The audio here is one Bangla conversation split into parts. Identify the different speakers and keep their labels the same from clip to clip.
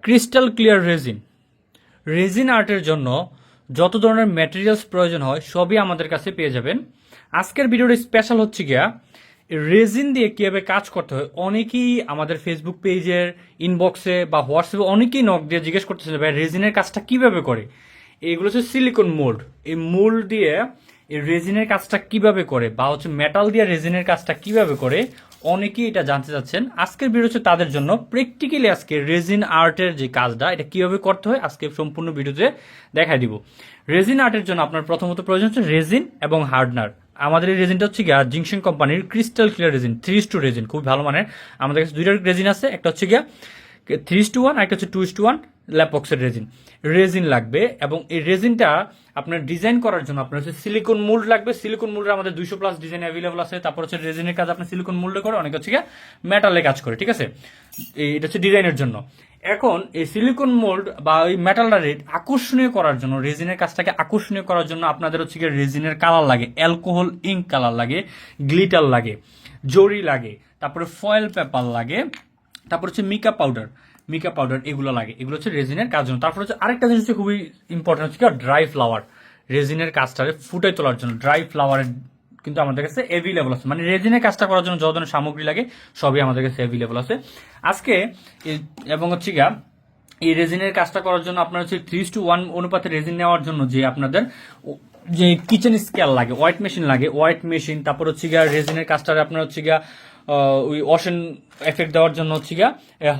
Speaker 1: Crystal clear raisin. রেজিন আর্টের জন্য যত ধরনের ম্যাটেরিয়ালস প্রয়োজন হয় সবই আমাদের কাছে পেয়ে যাবেন। আজকের ভিডিওর স্পেশাল হচ্ছে গিয়া রেজিন দিয়ে কীভাবে কাজ করতে হয়। অনেকেই আমাদের ফেসবুক পেজের ইনবক্সে বা হোয়াটসঅ্যাপে অনেকেই নক দিয়ে জিজ্ঞেস করতেছেন ভাই রেজিনের কাজটা কিভাবে করে। এইগুলো হচ্ছে সিলিকন মোল্ড। এই মোল্ড দিয়ে এই রেজিনের কাজটা কিভাবে করে বা হচ্ছে মেটাল দিয়ে রেজিনের কাজটা কিভাবে করে অনেকেই এটা জানতে চাচ্ছেন। আজকের ভিডিও হচ্ছে তাদের জন্য প্র্যাকটিক্যালি আজকে রেজিন আর্টের যে কাজটা এটা কিভাবে করতে হয় আজকে সম্পূর্ণ ভিডিওতে দেখাই দিব। রেজিন আর্টের জন্য আপনার প্রথমত প্রয়োজন হচ্ছে রেজিন এবং হার্ডনার। আমাদের এই রেজিনটা হচ্ছে গিয়া জিংশন কোম্পানির ক্রিস্টাল ক্লিয়ার রেজিন 3:2 রেজিন, খুব ভালো মানের। আমাদের কাছে দুইটা রেজিন আছে, একটা হচ্ছে গিয়া 3:1 আর একটা হচ্ছে 2:1 ল্যাপক্সের রেজিন লাগবে। এবং এই রেজিনটা আপনার ডিজাইন করার জন্য আপনার হচ্ছে সিলিকন মোল্ড লাগবে। সিলিকন মোল্ডের আমাদের 200+ ডিজাইন অ্যাভেলেবল আছে। তারপর হচ্ছে রেজিনের কাজ আপনার সিলিকন মোল্ডে করে, অনেক হচ্ছে গিয়া মেটালে কাজ করে, ঠিক আছে। এটা হচ্ছে ডিজাইনের জন্য। এখন এই সিলিকন মোল্ড বা ওই মেটালটা আকর্ষণীয় করার জন্য, রেজিনের কাজটাকে আকর্ষণীয় করার জন্য আপনাদের হচ্ছে গিয়ে রেজিনের কালার লাগে, অ্যালকোহল ইঙ্ক কালার লাগে, গ্লিটার লাগে, জরি লাগে, তারপরে ফয়েল পেপার লাগে, তারপর হচ্ছে মিকা পাউডার এগুলো লাগে। এগুলো হচ্ছে রেজিনের কাজ জন্য। তারপর হচ্ছে আরেকটা জিনিস হচ্ছে খুবই ইম্পর্টেন্ট হচ্ছে ড্রাই ফ্লাওয়ার। রেজিনের কাজটারে ফুটাই তোলার জন্য ড্রাই ফ্লাওয়ারের কিন্তু আমাদের কাছে অ্যাভেলেবল আছে। মানে রেজিনের কাজটা করার জন্য যত ধরনের সামগ্রী লাগে সবই আমাদের কাছে অ্যাভেলেবল আছে আজকে। এবং হচ্ছে গিয়া এই রেজিনের কাজটা করার জন্য আপনার হচ্ছে 3:1 অনুপাতে রেজিন নেওয়ার জন্য যে আপনাদের যে কিচেন স্কেল লাগে, ওয়াইট মেশিন, তারপর হচ্ছে গিয়া রেজিনের কাজটা আপনার হচ্ছে গিয়া ওই ওশন এফেক্ট দেওয়ার জন্য হচ্ছে গিয়া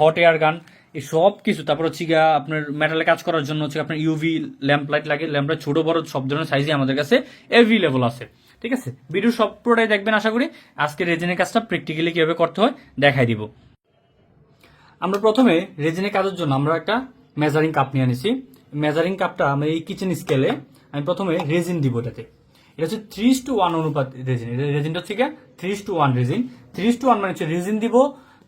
Speaker 1: হট এয়ার গান, এই সব কিছু। তারপর হচ্ছে গিয়া আপনার মেটালে কাজ করার জন্য হচ্ছে আপনার ইউভি ল্যাম্প লাইট লাগে। ল্যাম্প লাইট ছোট বড় সব ধরনের সাইজে আমাদের কাছে অ্যাভেলেবল আছে, ঠিক আছে। ভিডিও সব পুরোটাই দেখবেন আশা করি। আজকে রেজিনের কাজটা প্র্যাকটিক্যালি কিভাবে করতে হয় দেখাই দিব। আমরা প্রথমে রেজিনের কাজের জন্য আমরা একটা মেজারিং কাপ নিয়ে নিছি। মেজারিং কাপটা আমরা এই কিচেন স্কেলে আমি প্রথমে রেজিন দিব। এটাতে এটা হচ্ছে 3:1 অনুপাত রেজিন। রেজিনটা হচ্ছে 3:1 রেজিন। 3:1 মানে হচ্ছে রেজিন দিব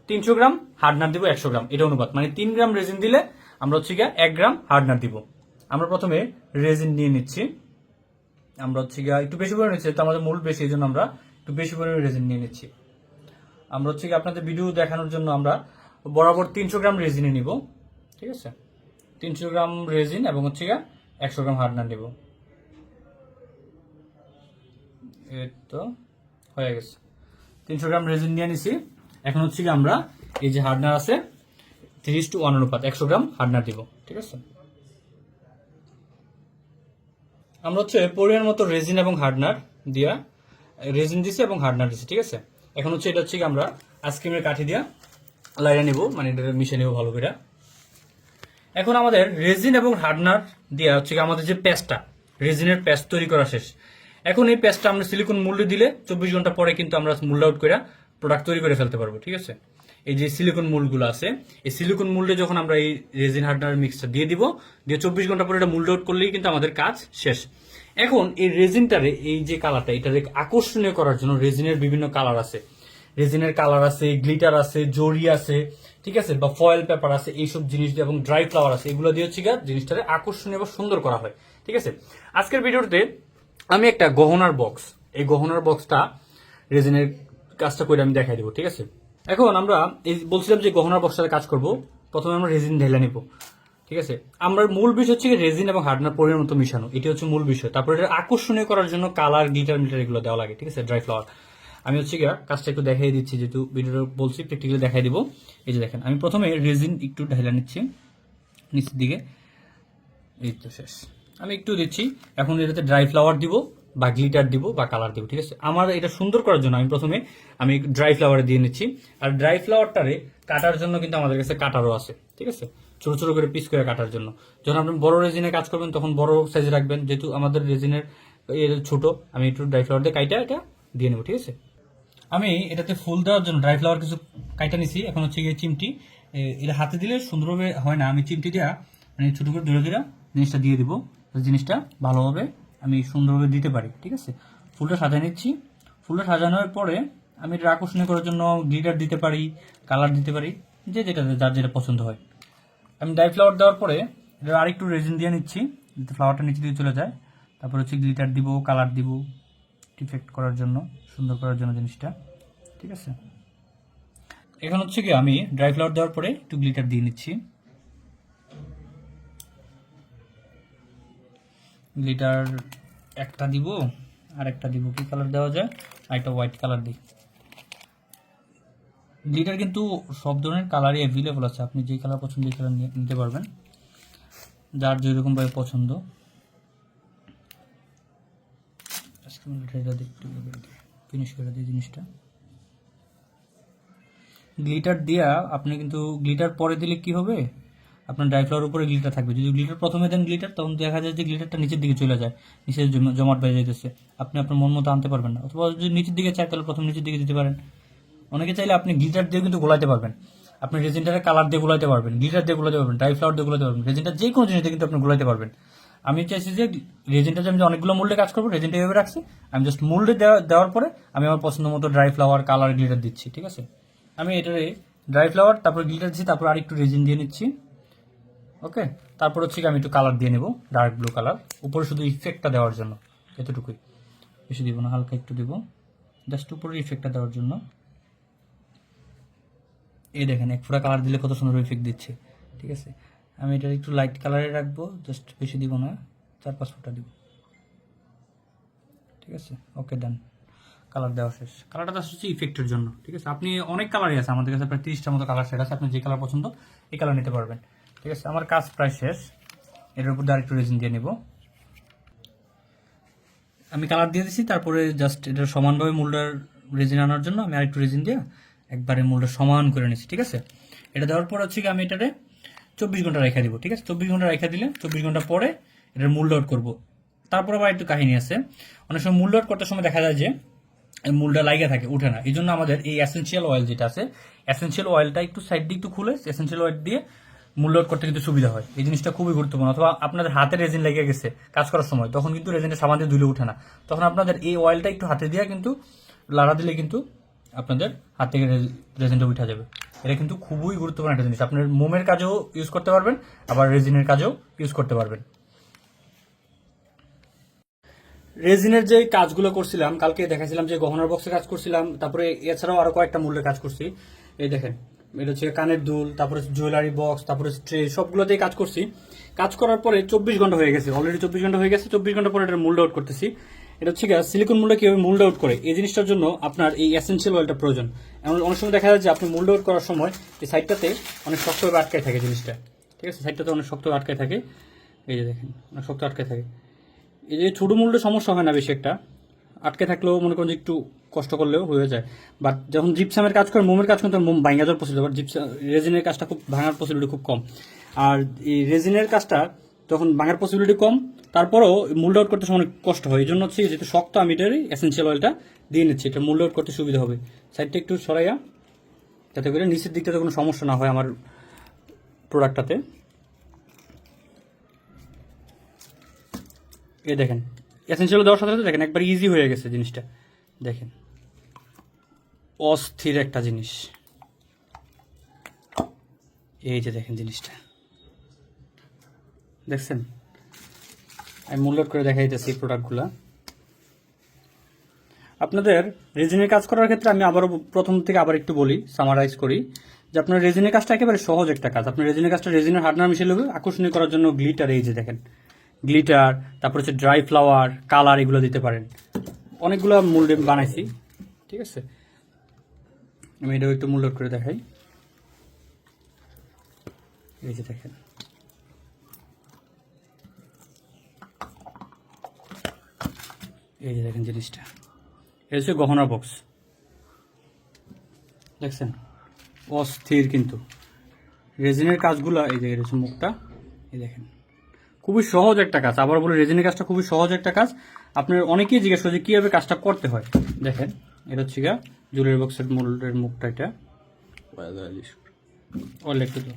Speaker 1: 300 গ্রাম, হার্ডনার দিব 100 গ্রাম। এটা অনুপাত, মানে 3 গ্রাম রেজিন দিলে আমরা হচ্ছে 1 গ্রাম হার্ডনার দিব। আমরা প্রথমে রেজিন নিয়ে নিচ্ছি। আমরা হচ্ছে একটু বেশি করে নিচ্ছি, তো আমাদের মূল বেশি, এই জন্য আমরা একটু বেশি পরিমাণে রেজিন নিয়ে নিচ্ছি। আমরা হচ্ছে আপনাদের ভিডিও দেখানোর জন্য আমরা বরাবর 300 গ্রাম রেজিনে নিব, ঠিক আছে। 300 গ্রাম রেজিন এবং হচ্ছে 100 গ্রাম হার্ডনার নিব। এই তো হয়ে গেছে, 300 গ্রাম রেজিন নিয়ে নিছি। এখন হচ্ছে আমরা এই যে হার্ডনার আছে 3:1 অনুপাত 100 গ্রাম হার্ডনার দিব, ঠিক আছে। আমরা হচ্ছে পরিমাণ মতো রেজিন এবং হার্ডনার দিয়া রেজিন দিছি এবং হার্ডনার দিছি, ঠিক আছে। এখন হচ্ছে এটা হচ্ছে আমরা আইসক্রিমের কাঠি দিয়া লাইরা নিব, মানে এটা মিশিয়ে নেব ভালো করে। এখন আমাদের রেজিন এবং হার্ডনার দিয়া হচ্ছে আমাদের যে পেস্টটা, রেজিনের পেস্ট তৈরি করা শেষ। এখন এই পেস্টটা আমরা সিলিকন মোল্ডে দিলে 24 ঘন্টা পরে কিন্তু আমরা মোল্ড আউট করে প্রোডাক্ট তৈরি করে ফেলতে পারবো, ঠিক আছে। এই যে সিলিকন মোল্ডগুলো আছে, এই সিলিকন মোল্ডে যখন আমরা এই রেজিন হার্ডনার মিক্সটা দিয়ে দিব, দিয়ে 24 ঘন্টা পরে এটা মোল্ড আউট করলেই কিন্তু আমাদের কাজ শেষ। এখন এই রেজিনটারে, এই যে কালারটা, এটাকে আকর্ষণীয় করার জন্য রেজিনের বিভিন্ন কালার আছে। রেজিনের কালার আছে, গ্লিটার আছে, জরি আছে, ঠিক আছে, বা ফয়েল পেপার আছে, এইসব জিনিস দিয়ে, এবং ড্রাই ফ্লাওয়ার আছে। এগুলো দিয়ে হচ্ছে জিনিসটাকে আকর্ষণীয় বা সুন্দর করা হয়, ঠিক আছে। আজকের ভিডিওতে আমি একটা গহনার বক্স, এই গহনার বক্সটা রেজিনের কাজটা করে আমি দেখাই দেবো, ঠিক আছে। এখন আমরা এই বলছিলাম যে গহনার বক্সটাতে কাজ করব। প্রথমে আমরা রেজিন ঢেলে নিব, ঠিক আছে। আমরা মূল বিষয় হচ্ছে রেজিন এবং হার্ডনার পরিমাণ মতো মিশানো, এটি হচ্ছে মূল বিষয়। তারপরে এটা আকর্ষণীয় করার জন্য কালার, গ্লিটার মিটার এগুলো দেওয়া লাগে, ঠিক আছে, ড্রাই ফ্লাওয়ার। আমি হচ্ছে কাজটা একটু দেখাই দিচ্ছি, যেহেতু ভিডিওটা বলছি প্র্যাকটিক্যালি দেখাই দিব। এই যে দেখেন, আমি প্রথমে রেজিন একটু ঢেলে নিচ্ছি নিচের দিকে, এই তো শেষ। আমি একটু দিচ্ছি। এখন এটাতে ড্রাই ফ্লাওয়ার দিব বা গ্লিটার দিব বা কালার দিব, ঠিক আছে। আমার এটা সুন্দর করার জন্য আমি ড্রাই ফ্লাওয়ার দিয়ে নিচ্ছি। আর ড্রাই ফ্লাওয়ারটারে কাটার জন্য কিন্তু আমাদের কাছে কাটারও আছে, ঠিক আছে, ছোট ছোট করে পিস করে কাটার জন্য। যখন আপনি বড় রেজিনে কাজ করবেন তখন বড় সাইজে রাখবেন, যেহেতু আমাদের রেজিনের ছোট। আমি একটু ড্রাই ফ্লাওয়ার দিয়ে কাইটা এটা দিয়ে নেবো, ঠিক আছে। আমি এটাতে ফুল দেওয়ার জন্য ড্রাই ফ্লাওয়ার কিছু কাইটা নিছি। এখন হচ্ছে চিমটি, এটা হাতে দিলে সুন্দরভাবে হয় না, আমি চিমটি দিয়া মানে ছোট করে ধরে ধরে জিনিসটা দিয়ে দিব, জিনিসটা ভালোভাবে আমি সুন্দরভাবে দিতে পারি, ঠিক আছে। ফুলটা সাজিয়ে নিচ্ছি। ফুলটা সাজানোর পরে আমি এটা আকর্ষণীয় করার জন্য গ্লিটার দিতে পারি, কালার দিতে পারি, যে যেটা যার যেটা পছন্দ হয়। আমি ড্রাই ফ্লাওয়ার দেওয়ার পরে এটা আরেকটু রেজিন দিয়ে নিচ্ছি, যাতে ফ্লাওয়ারটা নিচে দিয়ে চলে যায়। তারপর হচ্ছে গ্লিটার দিব, কালার দিব, ইফেক্ট করার জন্য, সুন্দর করার জন্য জিনিসটা, ঠিক আছে। এখন হচ্ছে আমি ড্রাই ফ্লাওয়ার দেওয়ার পরে একটু গ্লিটার দিয়ে নিচ্ছি। গ্লিটার একটা দিব, আর একটা দিব, কি কালার দেওয়া যায়, আর একটা হোয়াইট কালার দিই। গ্লিটার কিন্তু সব ধরনের কালারই অ্যাভেলেবল আছে, আপনি যে কালার পছন্দ এই কালার নিতে পারবেন, যার যেরকমভাবে পছন্দ। ফিনিশ করে দিই জিনিসটা। গ্লিটার দিয়া আপনি কিন্তু গ্লিটার পরে দিলে কি হবে, আপনার ড্রাই ফ্লাওয়ার উপরে গ্লিটার থাকবে। যদি গ্লিটার প্রথমে দেন গ্লিটার, তখন দেখা যায় যে গ্লিটারটা নিচের দিকে চলে যায়, নিচে জমাট বেড়ে যেতেছে, আপনি আপনার মন মতো আনতে পারবেন না। অথবা যদি নিচের দিকে চাই তাহলে প্রথম নিচের দিকে দিতে পারেন। অনেকে চাইলে আপনি গ্লিটার দিয়ে কিন্তু গোলাতে পারবেন, আপনি রেজিনটারে কালার দিয়ে গোলাতে পারবেন, গ্লিটার দিয়ে গোলাতে পারবেন, ড্রাই ফ্লাওয়ার দিয়ে গোলাতে পারবেন, রেজিনটা যে কোনো জিনিস দিয়ে কিন্তু আপনি গোলাতে পারবেন। আমি চাইছি যে রেজিনটা যে আমি অনেকগুলো মোল্ডে কাজ করবো, রেজিনটা এভাবে রাখছি, আমি জাস্ট মোল্ডে দেওয়ার পরে আমি আমার পছন্দ মতো ড্রাই ফ্লাওয়ার, কালার, গ্লিটার দিচ্ছি। ঠিক আছে, আমি এটারে ড্রাই ফ্লাওয়ার, তারপর গ্লিটার দিচ্ছি, তারপর আর একটু রেজিন দিয়ে নিচ্ছি। ওকে, তারপর হচ্ছে আমি একটু কালার দিয়ে নেব, ডার্ক ব্লু কালার, উপরে শুধু ইফেক্টটা দেওয়ার জন্য, এতটুকুই, বেশি দিব না, হালকা একটু দিব, জাস্ট উপরে ইফেক্টটা দেওয়ার জন্য। এই দেখেন এক ফোঁটা কালার দিলে কত সুন্দর ইফেক্ট দিচ্ছে। ঠিক আছে, আমি এটা একটু লাইট কালারে রাখবো, জাস্ট বেশি দিব না, 4-5 ফোঁটা দিব। ঠিক আছে, ওকে ডান, কালার দেওয়া শেষ। কালারটা জাস্ট হচ্ছে ইফেক্টের জন্য। ঠিক আছে, আপনি অনেক কালারই আছে আমাদের কাছে, প্রায় 30টার মতো কালার সেট আছে, আপনি যে কালার পছন্দ এই কালার নিতে পারবেন। ঠিক আছে, আমার কাজ প্রায় শেষ, এটার উপর আরেকটু রেজিন দিয়ে নেব। আমি কালার দিয়ে দিচ্ছি, তারপরে জাস্ট এটা সমানভাবে মোল্ডার রেজিন আনার জন্য আমি আরেকটু রেজিন দিয়ে একবারে মোল্ডটা সমান করে নিচ্ছি। ঠিক আছে, এটা দেওয়ার পর হচ্ছে কি আমি এটারে 24 ঘন্টা রেখে দিব। ঠিক আছে, 24 ঘন্টা রেখে দিলে 24 ঘন্টা পরে এটার মোল্ড আউট করবো। তারপর আবার একটু কাহিনী আছে, অনেক সময় মোল্ড আউট করতে সময় দেখা যায় যে মোল্ডটা লাগিয়ে থাকে, উঠে না। এই জন্য আমাদের এই এসেনশিয়াল অয়েল যেটা আছে, এসেনশিয়াল অয়েলটা একটু সাইড দিয়ে একটু খুলে এসেনশিয়াল অয়েল দিয়ে মোল্ড আউট করতে কিন্তু সুবিধা হয়। এই জিনিসটা খুবই গুরুত্বপূর্ণ। অথবা আপনাদের হাতে রেজিন লেগে গেছে কাজ করার সময়, তখন কিন্তু রেজিনটা সাবান দিয়ে ধুলে উঠে না, তখন আপনাদের এই অয়েলটা একটু হাতে দিয়ে কিন্তু লাড়া দিলে কিন্তু আপনাদের হাত থেকে রেজিনটা উঠে যাবে। এটা কিন্তু খুবই গুরুত্বপূর্ণ একটা জিনিস, আপনার মোমের কাজেও ইউজ করতে পারবেন, আবার রেজিনের কাজেও ইউজ করতে পারবেন। রেজিনের যে কাজগুলো করছিলাম, কালকে দেখাছিলাম যে গহনার বক্সে কাজ করছিলাম, তারপরে এছাড়াও আরো কয়েকটা মূল্যে কাজ করছি। এই দেখেন, এটা হচ্ছে কানের দুল, তারপরে জুয়েলারি বক্স, তারপরে ট্রে, সবগুলোতেই কাজ করছি। কাজ করার পরে 24 ঘন্টা হয়ে গেছে, অলরেডি 24 ঘন্টা হয়ে গেছে। 24 ঘন্টা পরে এটা মোল্ড আউট করতেছি। এটা হচ্ছে সিলিকন মোল্ডে কিভাবে মোল্ড আউট করে, এই জিনিসটার জন্য আপনার এই এসেনশিয়াল অয়েলটা প্রয়োজন। এমন অনেক সময় দেখা যায় যে আপনি মোল্ড আউট করার সময় এই সাইডটাতে অনেক শক্তভাবে আটকায় থাকে জিনিসটা। ঠিক আছে, সাইডটাতে অনেক শক্ত আটকায় থাকে, এই যে দেখেন অনেক শক্ত আটকায় থাকে। এই যে ছোটো মূল্যে সমস্যা হয় না বেশি একটা, আটকে থাকলেও মনে করেন যে একটু কষ্ট করলেও হয়ে যায়। বাট যখন জিপসামের কাজ করে, মোমের কাজ করতে মোম ভাঙা যাওয়ার পসিবিলিটি, বাট রেজিনের কাজটা খুব ভাঙার পসিবিলিটি খুব কম। আর এই রেজিনের কাজটা তখন ভাঙার পসিবিলিটি কম, তারপরেও মোল্ড আউট করতে অনেক কষ্ট হয়। এই জন্য হচ্ছে যেহেতু শক্ত, আমি এটার এসেনশিয়াল অয়েলটা দিয়ে নিচ্ছি, এটা মোল্ড আউট করতে সুবিধা হবে। সাইডটা একটু সরাইয়া, যাতে করে নিচের দিকটাতে কোনো সমস্যা না হয় আমার প্রোডাক্টটাতে। এই দেখেন এসেনশিয়াল দেওয়ার সাথে সাথে দেখেন একবার ইজি হয়ে গেছে জিনিসটা। দেখেন অস্থির একটা জিনিস, এই যে দেখেন জিনিসটা দেখছেন। আমি মূল্য করে দেখাই দিতেছি এই প্রোডাক্টগুলো আপনাদের। রেজিনের কাজ করার ক্ষেত্রে আমি আবারও প্রথম থেকে আবার একটু বলি, সামারাইজ করি, যে আপনার রেজিনের কাজটা একেবারে সহজ একটা কাজ। আপনার রেজিনের কাজটা রেজিনের হার্ডনার মিশিয়ে নেবে, আকর্ষণীয় করার জন্য গ্লিটার, এই যে দেখেন গ্লিটার, তারপর হচ্ছে ড্রাই ফ্লাওয়ার, কালার, এগুলো দিতে পারেন। অনেকগুলো মোল্ড বানাইছি। ঠিক আছে, আমি এটাও একটু মোল্ড করে দেখাই, এই যে দেখেন। এই যে দেখেন জিনিসটা, এটা হচ্ছে গহনা বক্স, দেখছেন অস্থির। কিন্তু রেজিনের কাজগুলো, এই যে এটা হচ্ছে মুখটা, এই দেখেন খুবই সহজ একটা কাজ। আবার বলে রেজিনের কাজটা খুবই সহজ একটা কাজ। আপনার অনেকেই জিজ্ঞেস করে যে কীভাবে কাজটা করতে হয়। দেখেন এটা হচ্ছে গা জুয়েলারি বক্সের মোল্ডের মুখটা, এটা অয়েল একটু তো,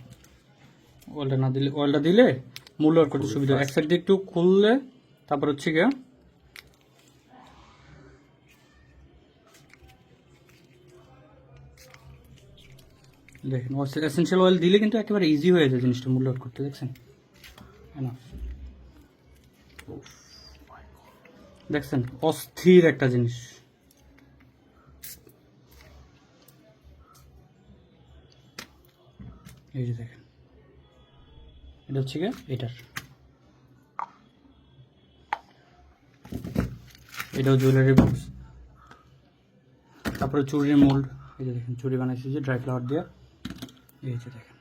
Speaker 1: অয়েলটা না দিলে, অয়েলটা দিলে মোল্ড আউট করতে সুবিধা। এক সাইড দিয়ে একটু খুললে, তারপর হচ্ছে গা দেখেন এসেনশিয়াল অয়েল দিলে কিন্তু একেবারে ইজি হয়ে যায় জিনিসটা মোল্ড আউট করতে। দেখছেন না, দেখছেন অস্থির একটা জিনিস। এই যে দেখেন, এটা হচ্ছে গিয়ে এটার এটাও জুয়েলারি বক্স। তারপরে চুড়ির মোল্ড, এই যে দেখেন চুড়ি বানাইছি যে ড্রাই ফ্লাওয়ার দিয়ে, এই যে দেখেন